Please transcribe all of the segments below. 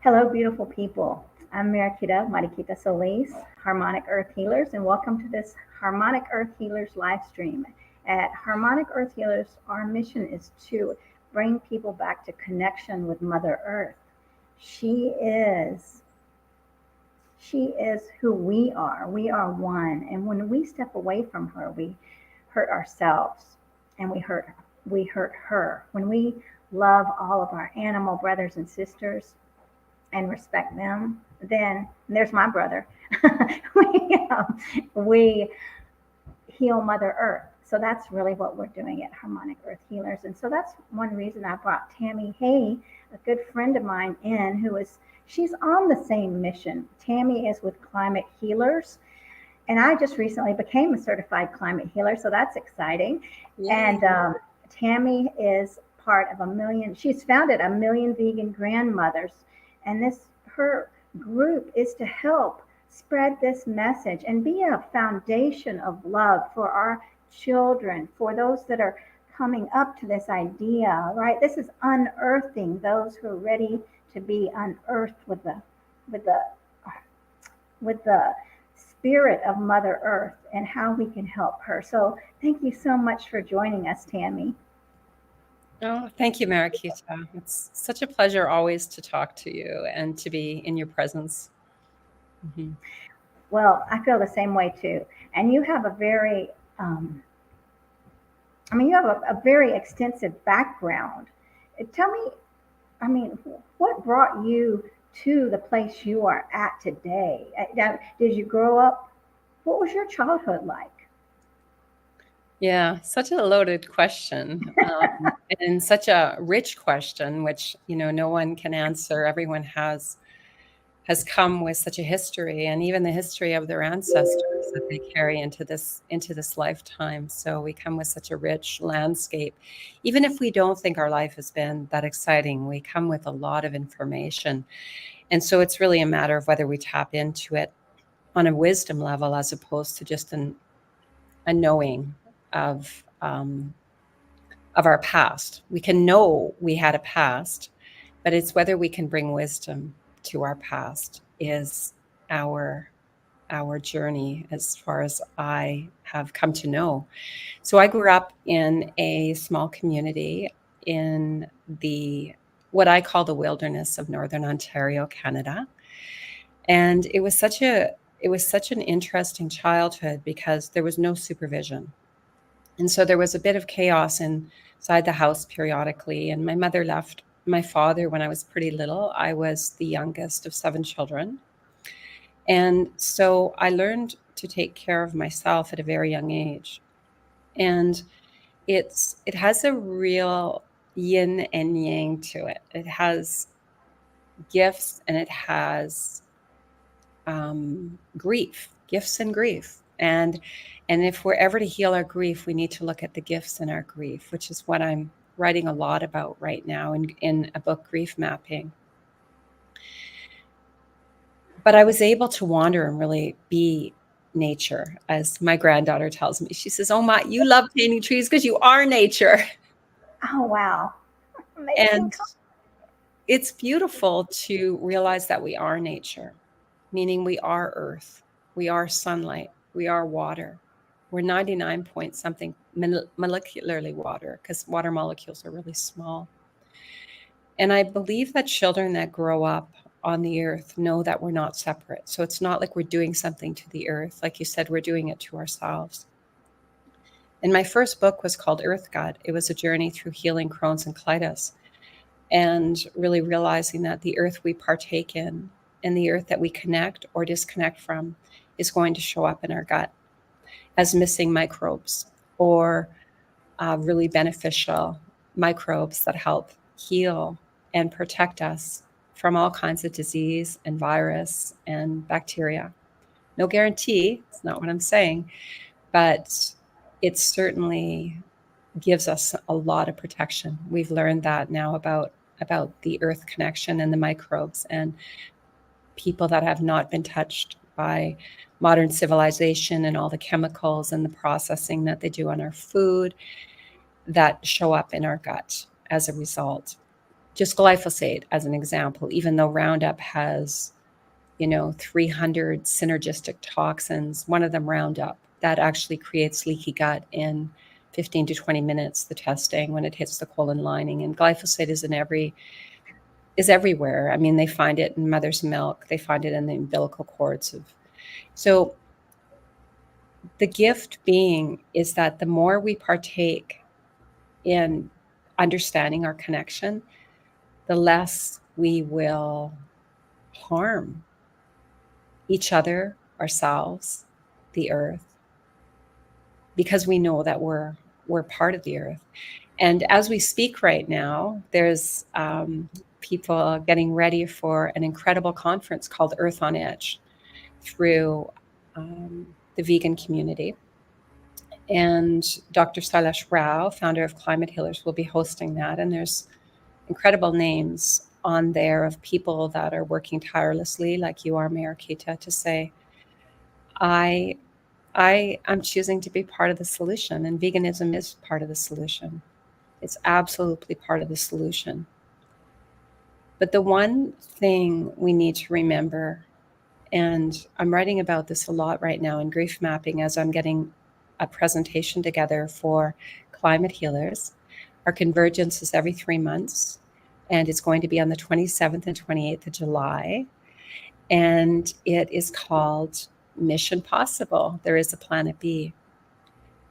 Hello, beautiful people. I'm Mariquita Solis, Harmonic Earth Healers, and welcome to this Harmonic Earth Healers live stream. At Harmonic Earth Healers, our mission is to bring people back to connection with Mother Earth. She is who we are. We are one, and when we step away from her, we hurt ourselves, and we hurt her. When we love all of our animal brothers and sisters and respect them, then there's my brother. we heal Mother Earth. So that's really what we're doing at Harmonic Earth Healers. And so that's one reason I brought Tami Hay, a good friend of mine, in she's on the same mission. Tami is with Climate Healers, and I just recently became a certified climate healer, so that's exciting. Yay. And Tami is part of she's founded 1 million vegan grandmothers, and her group is to help spread this message and be a foundation of love for our children, for those that are coming up to this idea, right? This is unearthing those who are ready to be unearthed with the spirit of Mother Earth and how we can help her. So thank you so much for joining us, Tami. Oh, thank you, Mariquita. It's such a pleasure always to talk to you and to be in your presence. Mm-hmm. Well, I feel the same way too. And you have a very, a very extensive background. Tell me, what brought you to the place you are at today? Did you grow up? What was your childhood like? Yeah, such a loaded question, and such a rich question, which no one can answer. Everyone has come with such a history, and even the history of their ancestors that they carry into this lifetime. So we come with such a rich landscape. Even if we don't think our life has been that exciting, we come with a lot of information, and so it's really a matter of whether we tap into it on a wisdom level as opposed to just a knowing of our past. We can know we had a past, but it's whether we can bring wisdom to our past is our journey, as far as I have come to know. So I grew up in a small community in what I call the wilderness of Northern Ontario, Canada. And it was such an interesting childhood because there was no supervision. And so there was a bit of chaos inside the house periodically. And my mother left my father when I was pretty little. I was the youngest of 7 children. And so I learned to take care of myself at a very young age. And it has a real yin and yang to it. It has gifts and it has grief, gifts and grief. And if we're ever to heal our grief, we need to look at the gifts in our grief, which is what I'm writing a lot about right now in a book, Grief Mapping. But I was able to wander and really be nature, as my granddaughter tells me. She says, "Oh, Ma, you love painting trees because you are nature." Oh, wow. Amazing. And it's beautiful to realize that we are nature, meaning we are earth, we are sunlight, we are water. We're 99 point something molecularly water, because water molecules are really small. And I believe that children that grow up on the earth know that we're not separate. So it's not like we're doing something to the earth. Like you said, we're doing it to ourselves. And my first book was called Earth God. It was a journey through healing Crohn's and colitis, and really realizing that the earth we partake in and the earth that we connect or disconnect from is going to show up in our gut as missing microbes or really beneficial microbes that help heal and protect us from all kinds of disease and virus and bacteria. No guarantee, it's not what I'm saying, but it certainly gives us a lot of protection. We've learned that now about the earth connection and the microbes, and people that have not been touched by modern civilization and all the chemicals and the processing that they do on our food that show up in our gut as a result just glyphosate as an example, even though Roundup has, 300 synergistic toxins, one of them Roundup, that actually creates leaky gut in 15 to 20 minutes, the testing, when it hits the colon lining. And glyphosate is everywhere. I mean, they find it in mother's milk. They find it in the umbilical cords so the gift being is that the more we partake in understanding our connection, the less we will harm each other, ourselves, the earth, because we know that we're part of the earth. And as we speak right now, there's people getting ready for an incredible conference called Earth on Edge through the vegan community. And Dr. Sailesh Rao, founder of Climate Healers, will be hosting that. And there's incredible names on there of people that are working tirelessly, like you are, Mariquita, to say, I am choosing to be part of the solution, and veganism is part of the solution. It's absolutely part of the solution. But the one thing we need to remember, and I'm writing about this a lot right now in grief mapping as I'm getting a presentation together for Climate Healers. Our convergence is every 3 months, and it's going to be on the 27th and 28th of July. And it is called Mission Possible. There is a Planet B.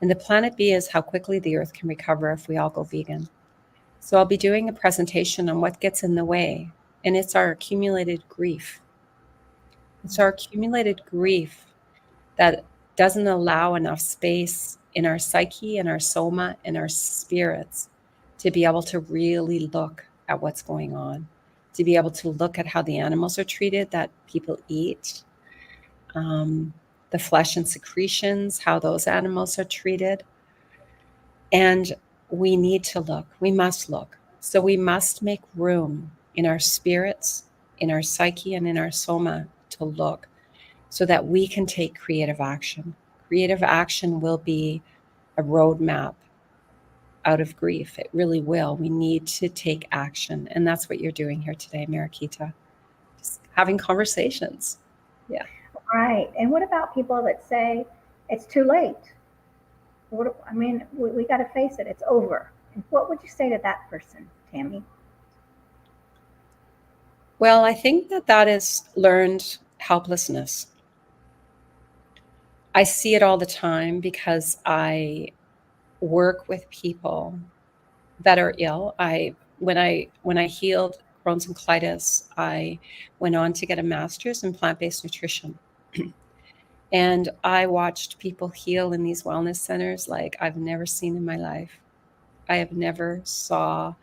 And the Planet B is how quickly the earth can recover if we all go vegan. So I'll be doing a presentation on what gets in the way, and it's our accumulated grief. It's our accumulated grief that doesn't allow enough space in our psyche and our soma and our spirits to be able to really look at what's going on, to be able to look at how the animals are treated that people eat, the flesh and secretions, how those animals are treated. And we need to look. We must look. So we must make room in our spirits, in our psyche, and in our soma to look so that we can take creative action. Creative action will be a roadmap out of grief. It really will. We need to take action. And that's what you're doing here today, Mariquita. Just having conversations. Yeah. Right. And what about people that say it's too late? We got to face it. It's over. And what would you say to that person, Tami? Well, I think that is learned helplessness. I see it all the time because I work with people that are ill. When I healed Crohn's and colitis, I went on to get a master's in plant-based nutrition. And I watched people heal in these wellness centers like I've never seen in my life. I have never saw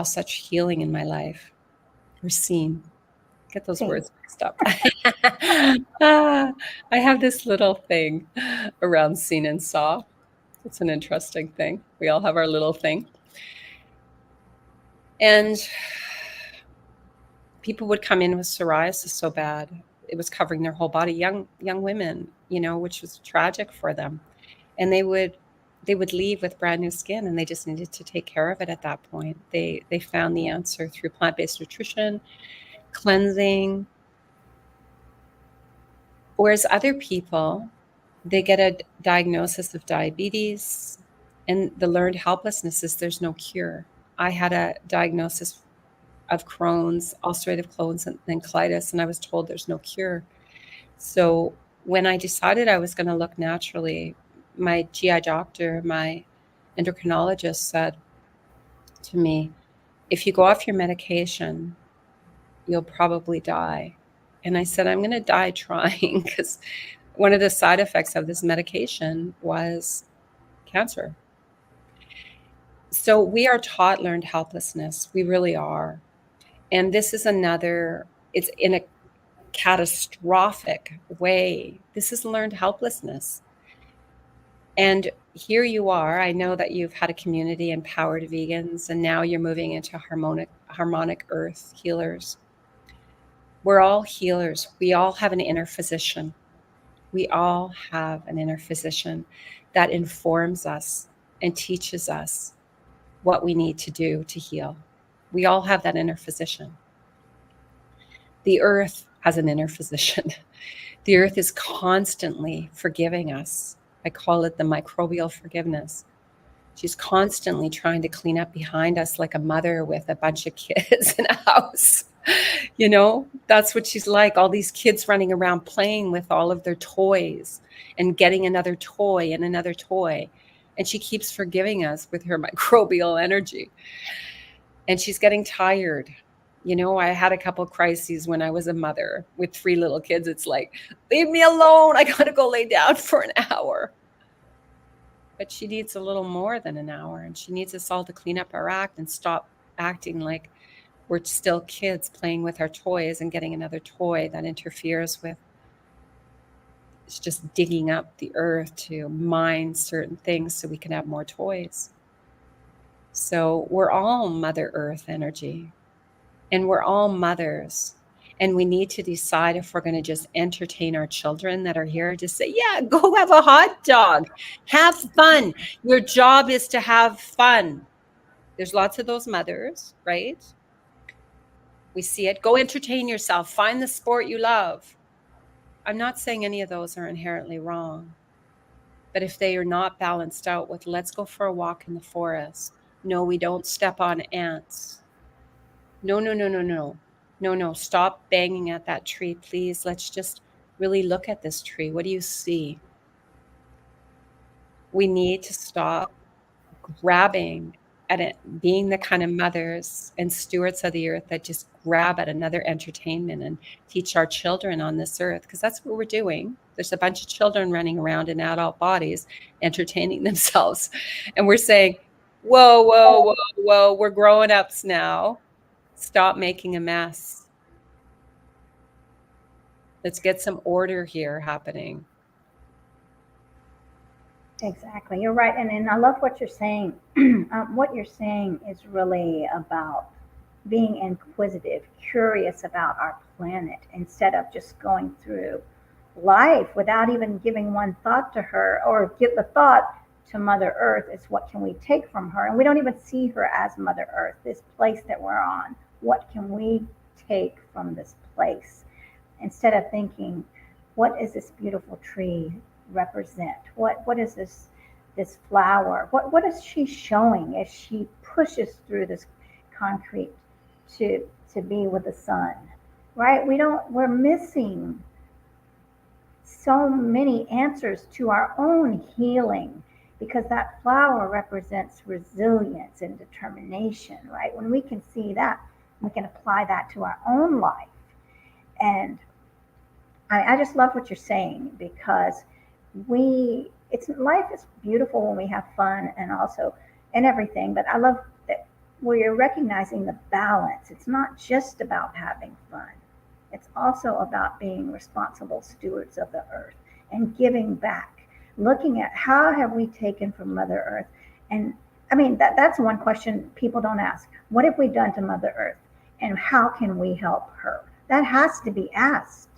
such healing in my life, or seen. Get those words mixed up. I have this little thing around seen and saw. It's an interesting thing. We all have our little thing. And people would come in with psoriasis so bad. It was covering their whole body, young women, which was tragic for them. And they would leave with brand new skin, and they just needed to take care of it at that point. They found the answer through plant-based nutrition, cleansing. Whereas other people, they get a diagnosis of diabetes, and the learned helplessness is there's no cure. I had a diagnosis of Crohn's, ulcerative Crohn's, and colitis, and I was told there's no cure. So when I decided I was going to look naturally, my GI doctor, my endocrinologist said to me, if you go off your medication, you'll probably die. And I said, I'm going to die trying, because one of the side effects of this medication was cancer. So we are taught learned helplessness. We really are. And this is it's in a catastrophic way. This is learned helplessness. And here you are. I know that you've had a community, Empowered Vegans, and now you're moving into Harmonic Earth Healers. We're all healers. We all have an inner physician. We all have an inner physician that informs us and teaches us what we need to do to heal. We all have that inner physician. The earth has an inner physician. The earth is constantly forgiving us. I call it the microbial forgiveness. She's constantly trying to clean up behind us like a mother with a bunch of kids in a house. You know, that's what she's like. All these kids running around playing with all of their toys and getting another toy and another toy. And she keeps forgiving us with her microbial energy. And she's getting tired. You know, I had a couple crises when I was a mother with 3 little kids. It's like, leave me alone. I got to go lay down for an hour. But she needs a little more than an hour, and she needs us all to clean up our act and stop acting like we're still kids playing with our toys and getting another toy that interferes with. It's just digging up the earth to mine certain things so we can have more toys. So we're all Mother Earth energy, and we're all mothers. And we need to decide if we're going to just entertain our children that are here, just say, yeah, go have a hot dog, have fun. Your job is to have fun. There's lots of those mothers, right? We see it. Go entertain yourself. Find the sport you love. I'm not saying any of those are inherently wrong. But if they are not balanced out with, let's go for a walk in the forest. No, we don't step on ants. No, no, no, no, no. No, no, stop banging at that tree, please. Let's just really look at this tree. What do you see? We need to stop grabbing at it, being the kind of mothers and stewards of the earth that just grab at another entertainment and teach our children on this earth, because that's what we're doing. There's a bunch of children running around in adult bodies entertaining themselves. And we're saying, whoa, whoa, whoa, whoa, we're grown ups now. Stop making a mess. Let's get some order here happening. Exactly. You're right. And I love what you're saying. What you're saying is really about being inquisitive, curious about our planet, instead of just going through life without even giving one thought to her, or give the thought to Mother Earth is what can we take from her? And we don't even see her as Mother Earth, this place that we're on. What can we take from this place? Instead of thinking, what is this beautiful tree represent? What is this flower? What is she showing as she pushes through this concrete to be with the sun? Right? We're missing so many answers to our own healing, because that flower represents resilience and determination, right? When we can see that, we can apply that to our own life. And I just love what you're saying, because life is beautiful when we have fun and everything, but I love that we're recognizing the balance. It's not just about having fun. It's also about being responsible stewards of the earth and giving back, looking at how have we taken from Mother Earth. And I mean, that's one question people don't ask. What have we done to Mother Earth, and how can we help her? That has to be asked.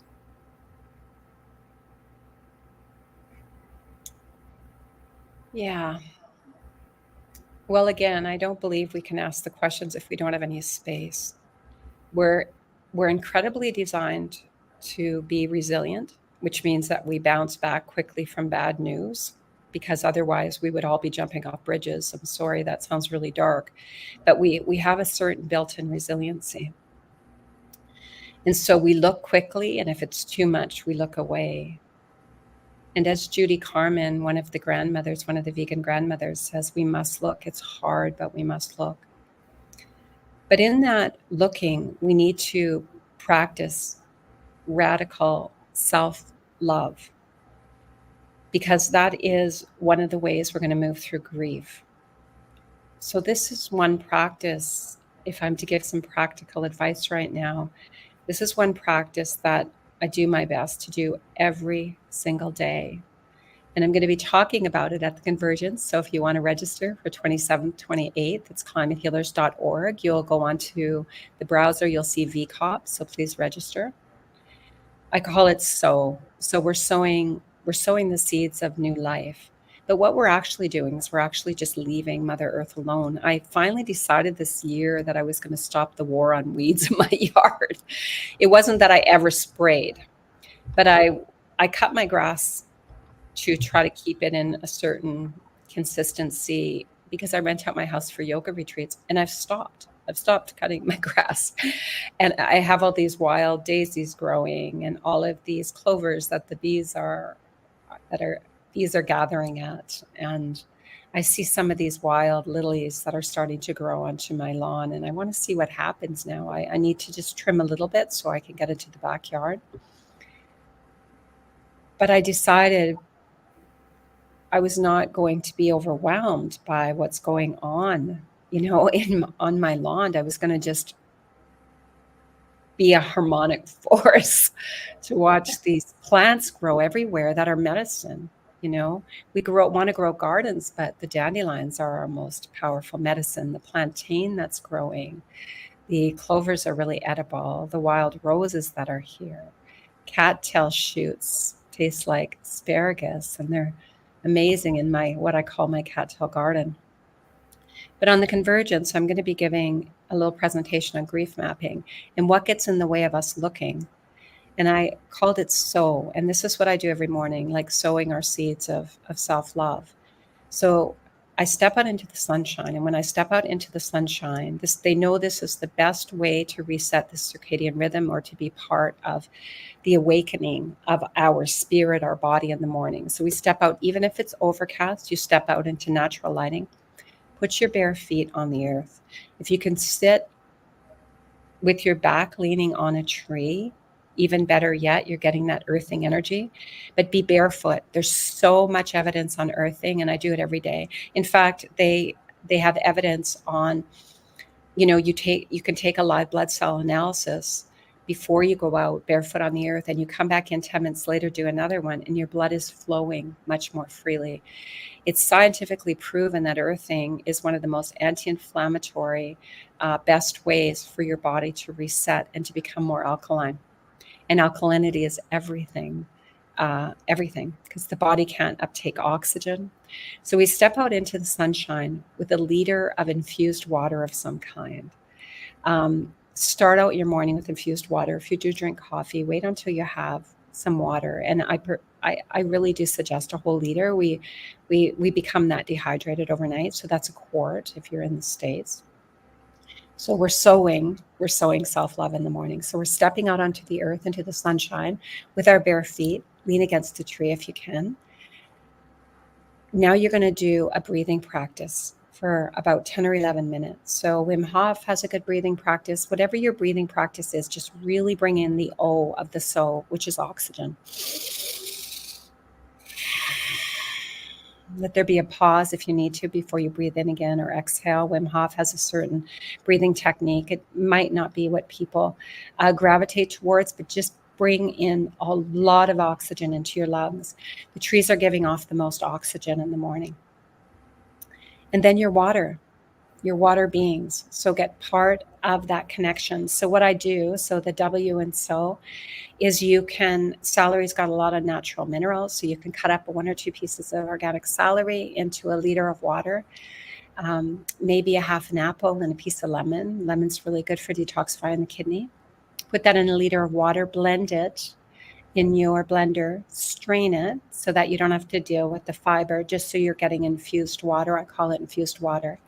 Yeah. Well, again, I don't believe we can ask the questions if we don't have any space. We're incredibly designed to be resilient, which means that we bounce back quickly from bad news, because otherwise we would all be jumping off bridges. I'm sorry, that sounds really dark, but we have a certain built-in resiliency. And so we look quickly, and if it's too much, we look away. And as Judy Carmen, one of the vegan grandmothers, says, we must look. It's hard, but we must look. But in that looking, we need to practice radical self-love, because that is one of the ways we're going to move through grief. So this is one practice, if I'm to give some practical advice right now, this is one practice that I do my best to do every single day. And I'm going to be talking about it at the convergence. So if you want to register for 27th, 28th, it's climatehealers.org. You'll go onto the browser, you'll see VCOP, so please register. I call it sow. So we're sowing the seeds of new life. But what we're actually doing is we're actually just leaving Mother Earth alone. I finally decided this year that I was going to stop the war on weeds in my yard. It wasn't that I ever sprayed, but I cut my grass to try to keep it in a certain consistency because I rent out my house for yoga retreats, and I've stopped. I've stopped cutting my grass. And I have all these wild daisies growing and all of these clovers that the bees are gathering at. And I see some of these wild lilies that are starting to grow onto my lawn, and I want to see what happens now. I need to just trim a little bit so I can get into the backyard. But I decided I was not going to be overwhelmed by what's going on, on my lawn. I was going to just be a harmonic force to watch these plants grow everywhere that are medicine. We want to grow gardens, but the dandelions are our most powerful medicine. The plantain that's growing, the clovers are really edible. The wild roses that are here, cattail shoots taste like asparagus, and they're amazing in what I call my cattail garden. But on the convergence, I'm going to be giving a little presentation on grief mapping and what gets in the way of us looking. And I called it sow. And this is what I do every morning, like sowing our seeds of self-love. So I step out into the sunshine. And when I step out into the sunshine, they know this is the best way to reset the circadian rhythm or to be part of the awakening of our spirit, our body in the morning. So we step out, even if it's overcast, you step out into natural lighting. Put your bare feet on the earth. If you can sit with your back leaning on a tree, even better yet, you're getting that earthing energy, but be barefoot. There's so much evidence on earthing, and I do it every day. In fact, they have evidence on, you can take a live blood cell analysis before you go out barefoot on the earth, and you come back in 10 minutes later, do another one, and your blood is flowing much more freely. It's scientifically proven that earthing is one of the most anti-inflammatory, best ways for your body to reset and to become more alkaline. And alkalinity is everything, because the body can't uptake oxygen. So we step out into the sunshine with a liter of infused water of some kind. Start out your morning with infused water. If you do drink coffee, wait until you have some water. And I really do suggest a whole liter. We become that dehydrated overnight. So that's a quart if you're in the States. So we're sowing self-love in the morning. So we're stepping out onto the earth, into the sunshine with our bare feet. Lean against a tree if you can. Now you're going to do a breathing practice for about 10 or 11 minutes. So Wim Hof has a good breathing practice. Whatever your breathing practice is, just really bring in the O of the soul, which is oxygen. Let there be a pause if you need to before you breathe in again or exhale. Wim Hof has a certain breathing technique. It might not be what people gravitate towards, but just bring in a lot of oxygen into your lungs. The trees are giving off the most oxygen in the morning. And then your water beings. So get part of that connection. So what I do, so the W in so, is celery's got a lot of natural minerals. So you can cut up 1 or 2 pieces of organic celery into a liter of water, maybe a half an apple and a piece of lemon. Lemon's really good for detoxifying the kidney. Put that in a liter of water, blend it in your blender, strain it so that you don't have to deal with the fiber, just so you're getting infused water. I call it infused water.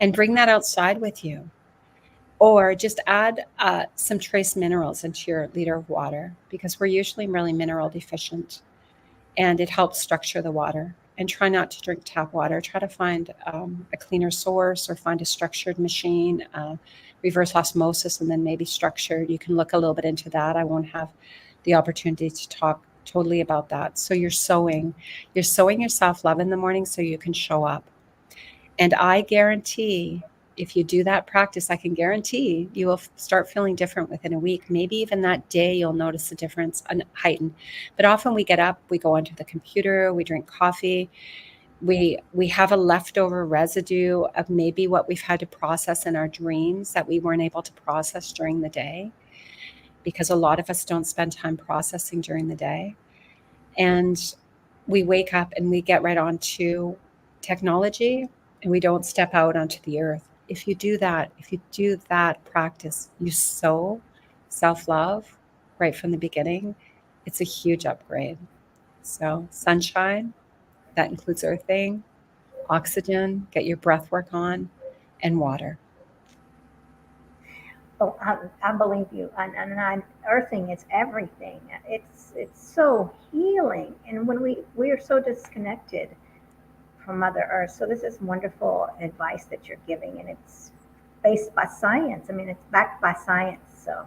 And bring that outside with you. Or just add some trace minerals into your liter of water, because we're usually really mineral deficient, and it helps structure the water. And try not to drink tap water. Try to find a cleaner source, or find a structured machine, reverse osmosis, and then maybe structured. You can look a little bit into that. I won't have the opportunity to talk totally about that. So you're sowing your self-love in the morning so you can show up. And I guarantee, if you do that practice, I can guarantee you will start feeling different within a week. Maybe even that day you'll notice a difference, heightened. But often we get up, we go onto the computer, we drink coffee, we have a leftover residue of maybe what we've had to process in our dreams that we weren't able to process during the day, because a lot of us don't spend time processing during the day. And we wake up and we get right onto technology and we don't step out onto the earth. If you do that practice, you sow self-love right from the beginning, it's a huge upgrade. So sunshine, that includes earthing, oxygen, get your breath work on, and water. Oh, I believe you. Earthing is everything. It's so healing, and when we are so disconnected from Mother Earth. So this is wonderful advice that you're giving, and it's based by science. I mean, it's backed by science. So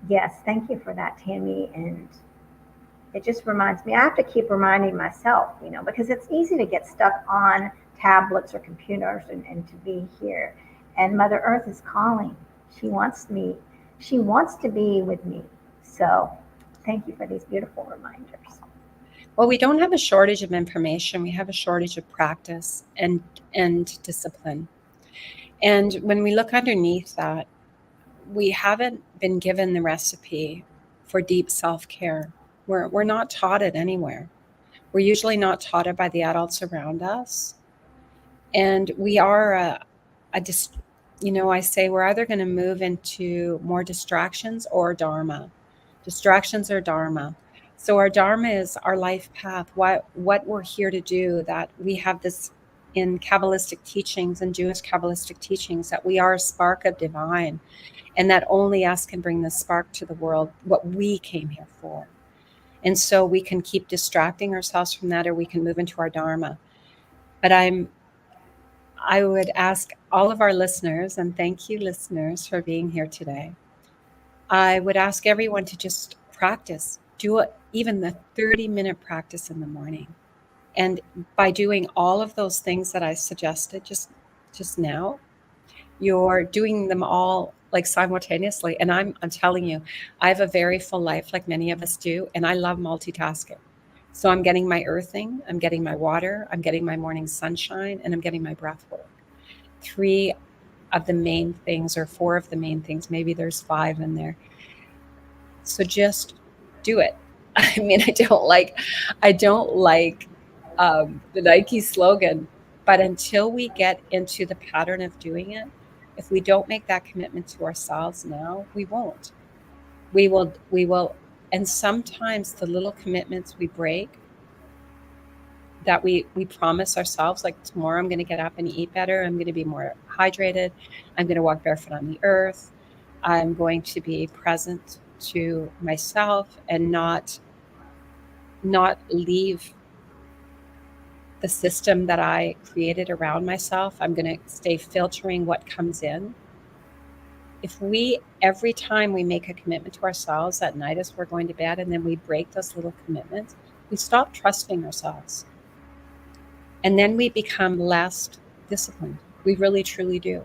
yes, thank you for that, Tami. And it just reminds me. I have to keep reminding myself, because it's easy to get stuck on tablets or computers and to be here. And Mother Earth is calling. She wants me. She wants to be with me. So thank you for these beautiful reminders. Well, we don't have a shortage of information. We have a shortage of practice and discipline. And when we look underneath that, we haven't been given the recipe for deep self-care. We're not taught it anywhere. We're usually not taught it by the adults around us. And we are I say we're either going to move into more distractions or dharma. Distractions or dharma. So our dharma is our life path, what we're here to do, that we have this in Kabbalistic teachings and Jewish Kabbalistic teachings, that we are a spark of divine, and that only us can bring the spark to the world, what we came here for. And so we can keep distracting ourselves from that, or we can move into our dharma. But I would ask all of our listeners, and thank you, listeners, for being here today. I would ask everyone to just practice, even the 30-minute practice in the morning. And by doing all of those things that I suggested just now, you're doing them all like simultaneously. And I'm telling you, I have a very full life like many of us do, and I love multitasking. So I'm getting my earthing, I'm getting my water, I'm getting my morning sunshine, and I'm getting my breath work. 3 of the main things, or 4 of the main things, maybe there's 5 in there. So just do it. I mean, I don't like the Nike slogan, but until we get into the pattern of doing it, if we don't make that commitment to ourselves now, we won't. We will, and sometimes the little commitments we break, that we promise ourselves, like tomorrow I'm going to get up and eat better, I'm going to be more hydrated, I'm going to walk barefoot on the earth, I'm going to be present to myself and not leave the system that I created around myself. I'm going to stay filtering what comes in. If every time we make a commitment to ourselves at night as we're going to bed, and then we break those little commitments, we stop trusting ourselves. And then we become less disciplined. We really, truly do.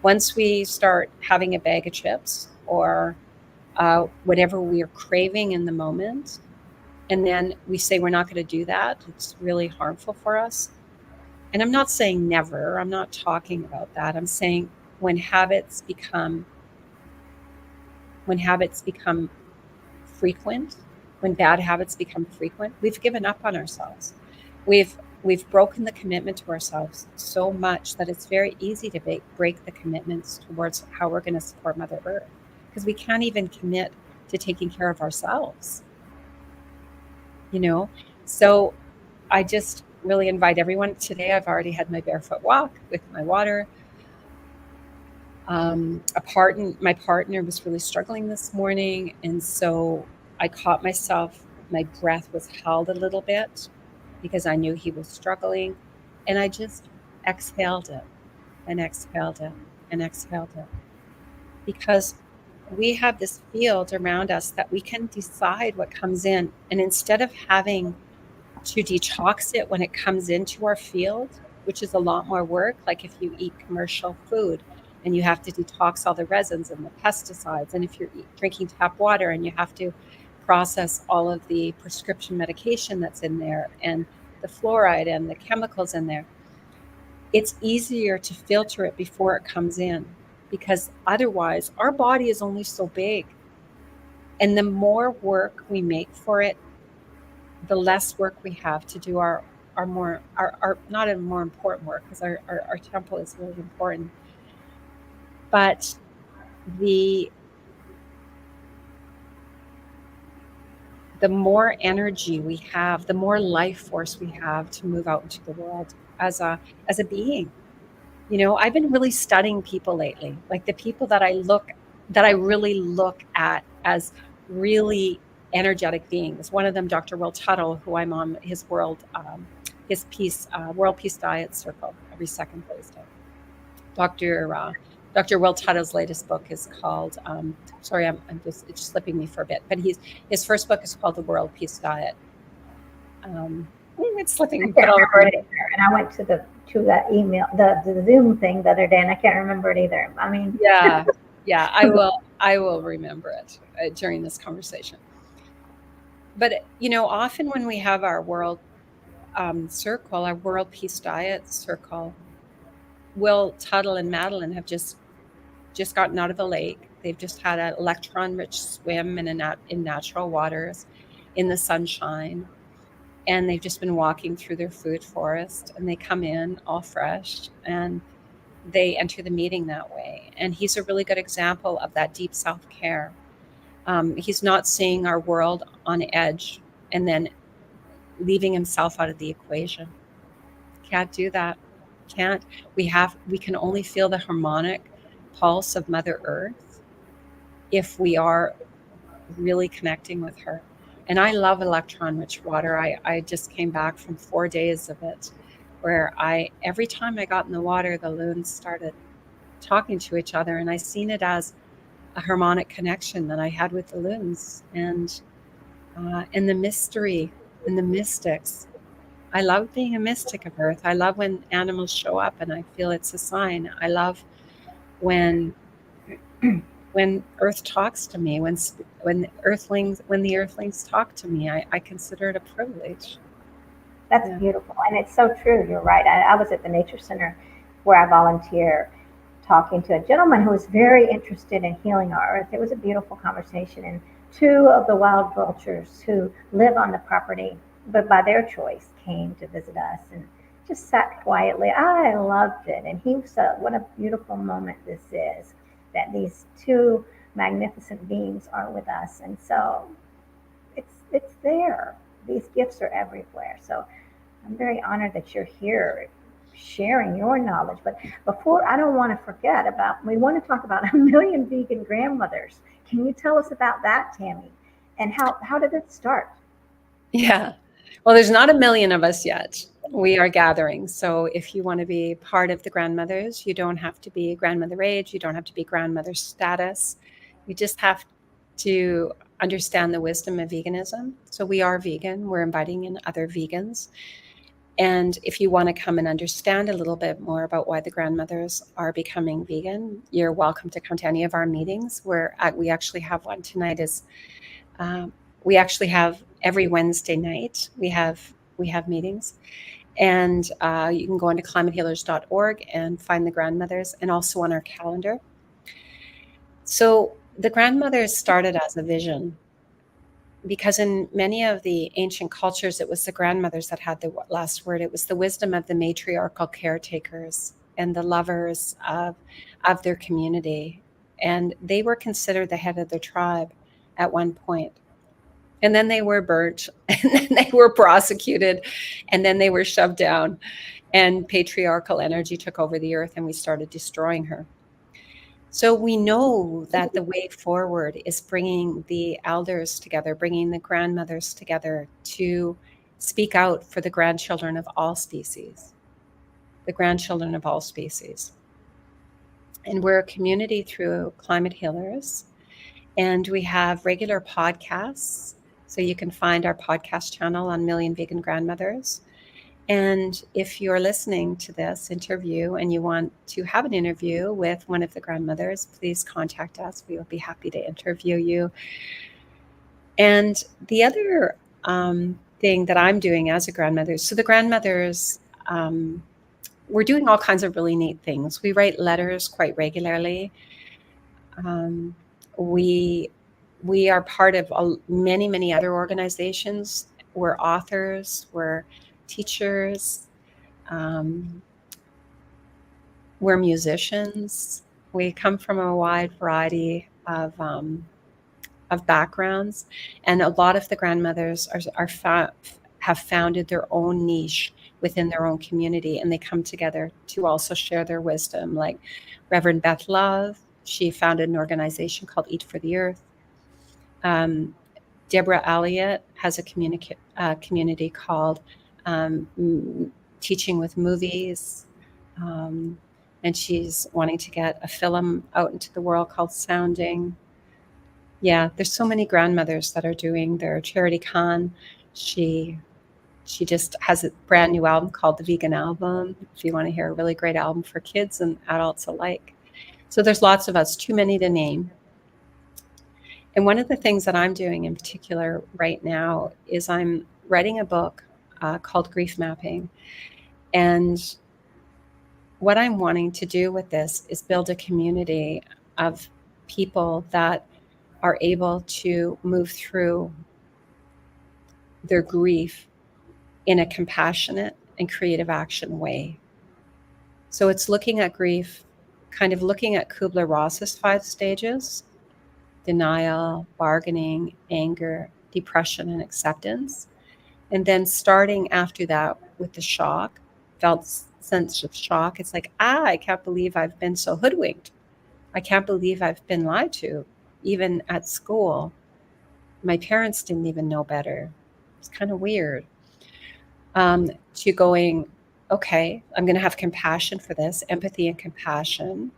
Once we start having a bag of chips or whatever we are craving in the moment, and then we say we're not going to do that, it's really harmful for us. And I'm not saying never. I'm not talking about that. I'm saying when habits become frequent, when bad habits become frequent, we've given up on ourselves. We've broken the commitment to ourselves so much that it's very easy to break the commitments towards how we're going to support Mother Earth, because we can't even commit to taking care of ourselves. So I just really invite everyone today. I've already had my barefoot walk with my water. My partner was really struggling this morning, and so I caught myself. My breath was held a little bit because I knew he was struggling, and I just exhaled it and exhaled it and exhaled it, because we have this field around us that we can decide what comes in, and instead of having to detox it when it comes into our field, which is a lot more work, like if you eat commercial food and you have to detox all the resins and the pesticides, and if you're drinking tap water and you have to process all of the prescription medication that's in there and the fluoride and the chemicals in there, it's easier to filter it before it comes in, because otherwise our body is only so big, and the more work we make for it, the less work we have to do our more our not a more important work, because our temple is really important, but the the more energy we have, the more life force we have to move out into the world as a being. You know, I've been really studying people lately, like the people that I really look at as really energetic beings. One of them, Dr. Will Tuttle, who I'm on World Peace Diet Circle every second Thursday. Dr. Dr. Will Tuttle's latest book is called, sorry, it's just slipping me for a bit, but his first book is called The World Peace Diet. It's slipping. I can't remember it either. And I went to that email, the Zoom thing the other day, and I can't remember it either. I mean, yeah, I will remember it during this conversation. But you know, often when we have our world circle, our World Peace Diet circle, Will Tuttle and Madeline have just gotten out of a lake. They've just had an electron-rich swim in natural waters, in the sunshine, and they've just been walking through their food forest. And they come in all fresh, and they enter the meeting that way. And he's a really good example of that deep self-care. He's not seeing our world on edge and then leaving himself out of the equation. Can't do that. Can't. We can only feel the harmonic pulse of Mother Earth if we are really connecting with her. And I love electron-rich water. I just came back from 4 days of it, where every time I got in the water, the loons started talking to each other, and I seen it as a harmonic connection that I had with the loons, and the mystery and the mystics. I love being a mystic of Earth. I love when animals show up and I feel it's a sign. I love when Earth talks to me, when the earthlings talk to me. I consider it a privilege. that's beautiful. And it's so true. You're right. I was at the Nature Center where I volunteer, talking to a gentleman who was very interested in healing our earth. It was a beautiful conversation. And two of the wild vultures who live on the property, but by their choice, came to visit us and just sat quietly. I loved it. And he said, what a beautiful moment this is, that these two magnificent beings are with us. And so it's there. These gifts are everywhere. So I'm very honored that you're here sharing your knowledge. But before, I don't want to forget we want to talk about 1 million vegan grandmothers. Can you tell us about that, Tami? And how did it start? Yeah. Well, there's not 1 million of us yet. We are gathering. So if you want to be part of the grandmothers, you don't have to be grandmother age. You don't have to be grandmother status. You just have to understand the wisdom of veganism. So we are vegan. We're inviting in other vegans. And if you want to come and understand a little bit more about why the grandmothers are becoming vegan, you're welcome to come to any of our meetings. We actually have one tonight. We actually have every Wednesday night. We have meetings, and you can go into climatehealers.org and find the grandmothers, and also on our calendar. So the grandmothers started as a vision, because in many of the ancient cultures, it was the grandmothers that had the last word. It was the wisdom of the matriarchal caretakers and the lovers of their community. And they were considered the head of their tribe at one point. And then they were burnt, and then they were prosecuted, and then they were shoved down. And patriarchal energy took over the earth, and we started destroying her. So we know that the way forward is bringing the elders together, bringing the grandmothers together to speak out for the grandchildren of all species, the grandchildren of all species. And we're a community through Climate Healers, and we have regular podcasts. So you can find our podcast channel on Million Vegan Grandmothers. And if you're listening to this interview and you want to have an interview with one of the grandmothers, please contact us. We will be happy to interview you. And the other thing that I'm doing as a grandmother, so the grandmothers, we're doing all kinds of really neat things. We write letters quite regularly. We are part of many, many other organizations we're authors, we're teachers, we're musicians. We come from a wide variety of backgrounds, and a lot of the grandmothers have founded their own niche within their own community, and they come together to also share their wisdom. Like Reverend Beth Love, she founded an organization called Eat for the Earth. Deborah Elliott has a community called Teaching with Movies. And she's wanting to get a film out into the world called Sounding. Yeah, there's so many grandmothers that are doing their charity con. She just has a brand new album called The Vegan Album, if you want to hear a really great album for kids and adults alike. So there's lots of us, too many to name. And one of the things that I'm doing in particular right now is I'm writing a book called Grief Mapping. And what I'm wanting to do with this is build a community of people that are able to move through their grief in a compassionate and creative action way. So it's looking at grief, kind of looking at Kubler-Ross's 5 stages: denial, bargaining, anger, depression, and acceptance. And then starting after that with the shock, felt sense of shock. It's like, I can't believe I've been so hoodwinked. I can't believe I've been lied to. Even at school, my parents didn't even know better. It's kind of weird. To going, okay, I'm going to have compassion for this, empathy and compassion.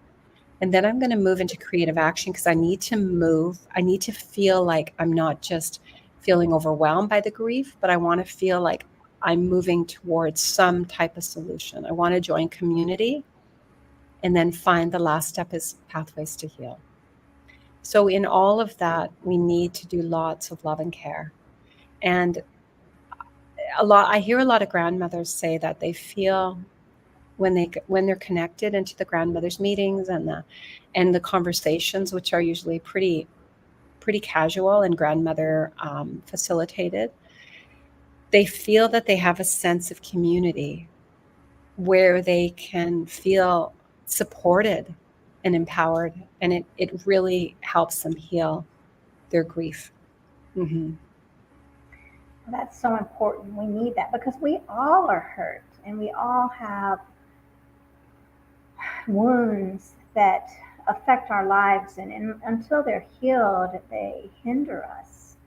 And then I'm going to move into creative action because I need to move. I need to feel like I'm not just feeling overwhelmed by the grief, but I want to feel like I'm moving towards some type of solution. I want to join community, and then find the last step is pathways to heal. So in all of that, we need to do lots of love and care. And I hear a lot of grandmothers say that they feel when they're connected into the grandmothers meetings and the conversations, which are usually pretty casual and grandmother facilitated, they feel that they have a sense of community where they can feel supported and empowered, and it really helps them heal their grief. Mm-hmm. That's so important. We need that because we all are hurt and we all have wounds that affect our lives, and until they're healed, they hinder us.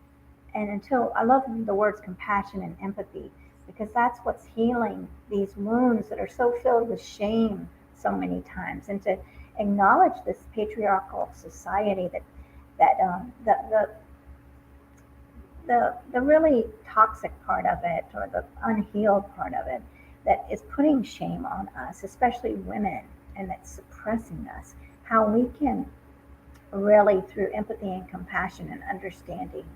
And until, I love the words compassion and empathy, because that's what's healing these wounds that are so filled with shame so many times, and to acknowledge this patriarchal society the really toxic part of it, or the unhealed part of it, that is putting shame on us, especially women, and that's suppressing us. How we can really, through empathy and compassion and understanding,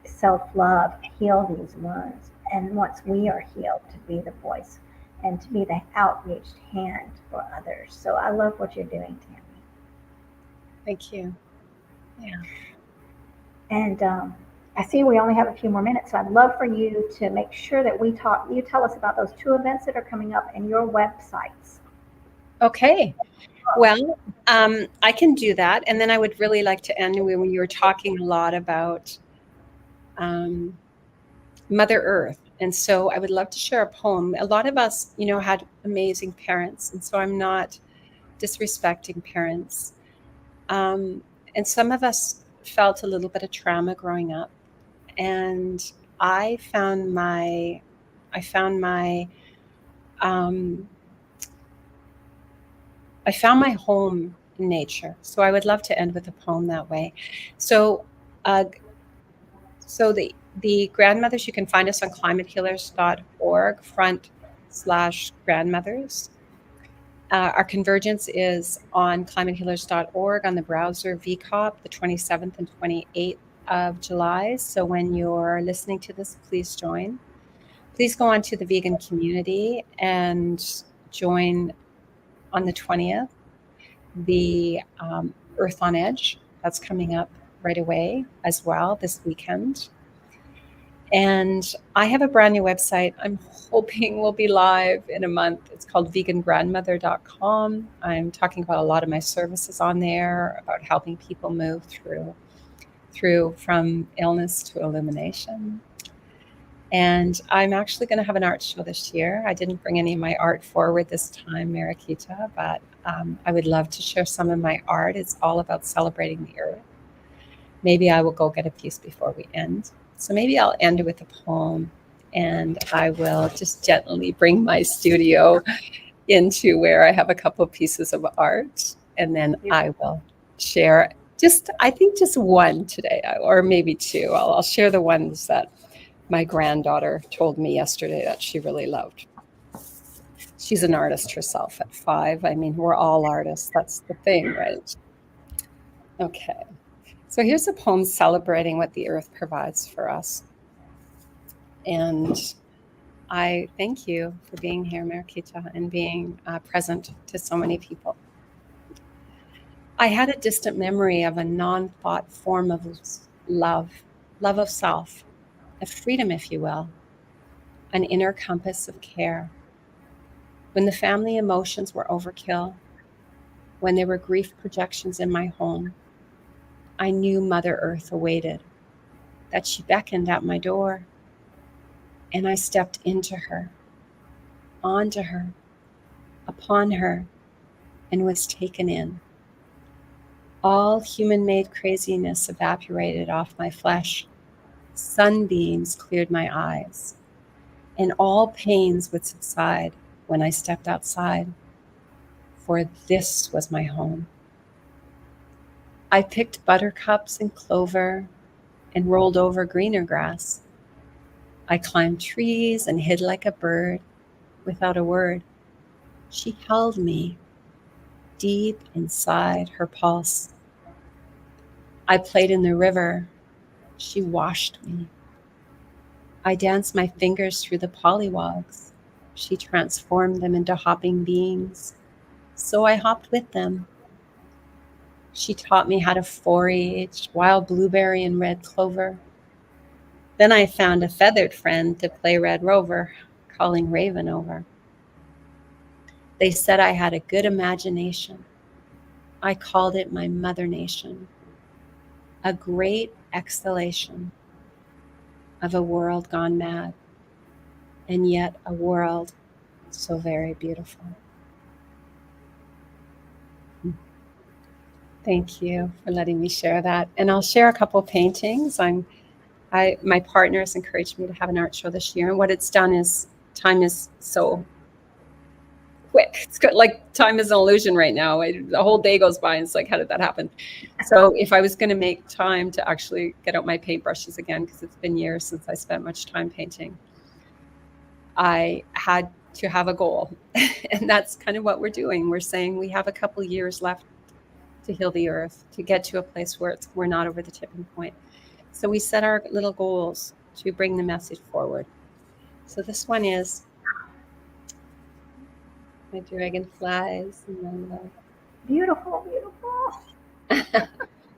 self-love, heal these wounds. And once we are healed, to be the voice and to be the outreached hand for others. So I love what you're doing, Tami. Thank you. Yeah. And I see we only have a few more minutes, so I'd love for you to make sure that you tell us about those 2 events that are coming up and your websites. Okay. Well, I can do that. And then I would really like to end when you were talking a lot about Mother Earth. And so I would love to share a poem. A lot of us, had amazing parents. And so I'm not disrespecting parents. And some of us felt a little bit of trauma growing up. And I found my home in nature. So I would love to end with a poem that way. So the grandmothers, you can find us on climatehealers.org/grandmothers. Our convergence is on climatehealers.org on the browser VCOP, the 27th and 28th of July. So when you're listening to this, please join. Please go on to the vegan community and join on the 20th, the Earth on Edge. That's coming up right away as well this weekend. And I have a brand new website. I'm hoping will be live in a month. It's called vegangrandmother.com. I'm talking about a lot of my services on there, about helping people move through from illness to illumination. And I'm actually going to have an art show this year. I didn't bring any of my art forward this time, Mariquita, but I would love to share some of my art. It's all about celebrating the earth. Maybe I will go get a piece before we end. So maybe I'll end with a poem, and I will just gently bring my studio into where I have a couple of pieces of art, and then I will share I think just one today, or maybe two. I'll share the ones that my granddaughter told me yesterday that she really loved. She's an artist herself at 5. I mean, we're all artists. That's the thing, right? Okay. So here's a poem celebrating what the earth provides for us. And I thank you for being here, Mariquita, and being present to so many people. I had a distant memory of a non-thought form of love of self, of freedom, if you will, an inner compass of care. When the family emotions were overkill, when there were grief projections in my home, I knew Mother Earth awaited, that she beckoned at my door, and I stepped into her, onto her, upon her, and was taken in. All human-made craziness evaporated off my flesh. Sunbeams cleared my eyes, and all pains would subside when I stepped outside, for this was my home. I picked buttercups and clover and rolled over greener grass. I climbed trees and hid like a bird without a word. She held me deep inside her pulse. I played in the river. She washed me. I danced my fingers through the pollywogs. She transformed them into hopping beings. So I hopped with them. She taught me how to forage wild blueberry and red clover. Then I found a feathered friend to play Red Rover, calling Raven over. They said I had a good imagination. I called it my mother nation, a great exhalation of a world gone mad, and yet a world so very beautiful. Thank you for letting me share that. And I'll share a couple paintings. My partner has encouraged me to have an art show this year. And what it's done is time is so quick. It's got, like, time is an illusion right now. The whole day goes by and it's like, how did that happen? So if I was going to make time to actually get out my paintbrushes again, because it's been years since I spent much time painting, I had to have a goal. And that's kind of what we're doing. We're saying we have a couple years left to heal the earth, to get to a place where we're not over the tipping point. So we set our little goals to bring the message forward. So this one is my dragonflies. Beautiful, beautiful.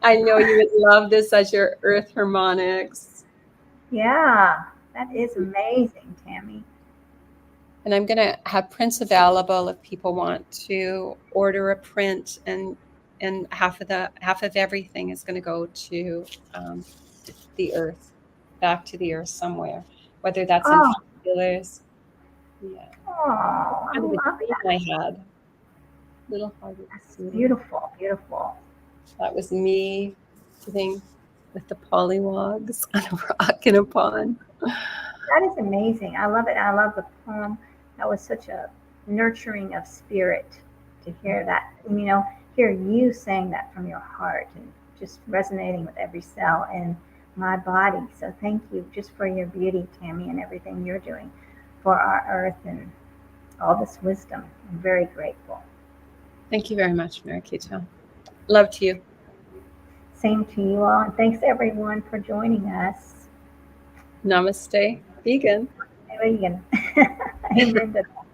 I know you would love this as your earth harmonics. Yeah, that is amazing, Tami. And I'm going to have prints available if people want to order a print, and half of everything is going to go to the earth, back to the earth somewhere, whether that's in healers. Yeah. Oh, I love that. I had little hearted. That's beautiful, beautiful. That was me sitting with the pollywogs on a rock in a pond. That is amazing. I love it. I love the poem. That was such a nurturing of spirit to hear that. Hear you saying that from your heart and just resonating with every cell in my body. So thank you just for your beauty, Tami, and everything you're doing for our earth and all this wisdom. I'm very grateful. Thank you very much, Mariquita. Love to you. Same to you all. And thanks everyone for joining us. Namaste, vegan. Vegan. Amen to that.